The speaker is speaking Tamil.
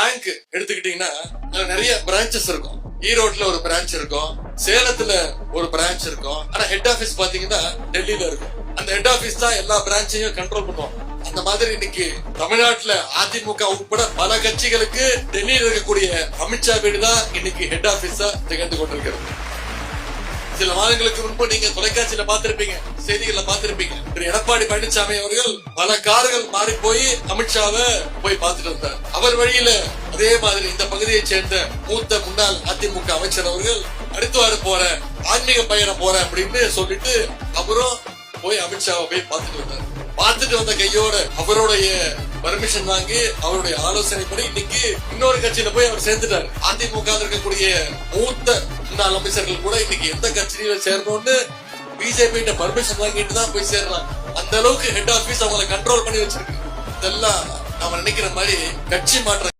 பேங்க் எடுத்துக்கிட்டீங்கன்னா நிறைய பிரான்சஸ் இருக்கும். ஈரோட்ல ஒரு பிரான்ச் இருக்கும், சேலத்துல ஒரு பிரான்ச் இருக்கும். ஆனா ஹெட் ஆபீஸ் பாத்தீங்கன்னா டெல்லியில இருக்கும். அந்த ஹெட் ஆபீஸ் தான் எல்லா பிரான்ச்சையும் கண்ட்ரோல் பண்ணுவோம். அந்த மாதிரி இன்னைக்கு தமிழ்நாட்டுல அதிமுக உட்பட பல கட்சிகளுக்கு டெல்லியில் இருக்கக்கூடிய அமித்ஷா வீடு தான் இன்னைக்கு ஹெட் ஆபீஸா திகழ்ந்து கொண்டிருக்கிறது. சில மாதங்களுக்கு முன்பு நீங்க தொலைக்காட்சியில பாத்திருப்பீங்க, செய்திகள்ல பாத்திருப்பீங்க. திரு எடப்பாடி பழனிசாமி அவர்கள் பல கார்கள் மாறி போய் அமித்ஷாவை போய் பார்த்துட்டு வந்தார். அவர் வழியில அதே மாதிரி இந்த பகுதியை சேர்ந்த மூத்த முன்னாள் அதிமுக அமைச்சர் அவர்கள் அடுத்துவாரு போற ஆன்மீக பயணம் போற அப்படின்னு சொல்லிட்டு அவரும் போய் அமித்ஷாவை போய் பார்த்துட்டு வந்தார். பார்த்துட்டு வந்த கையோட அவருடைய பர்மிஷன் வாங்கி அவருடைய ஆலோசனைப்படி இன்னைக்கு இன்னொரு கட்சியில போய் அவர் சேர்ந்துட்டாரு. அதிமுக இருக்கக்கூடிய மூத்த முன்னாள் அமைச்சர்கள் கூட இன்னைக்கு எந்த கட்சியில சேரணும்னு பிஜேபி பர்மிஷன் வாங்கிட்டு தான் போய் சேர்றாங்க. அந்த அளவுக்கு ஹெட் ஆபீஸ் அவங்களை கண்ட்ரோல் பண்ணி வச்சிருக்கு. இதெல்லாம் நாம நினைக்கிற மாதிரி கட்சி மாற்றம்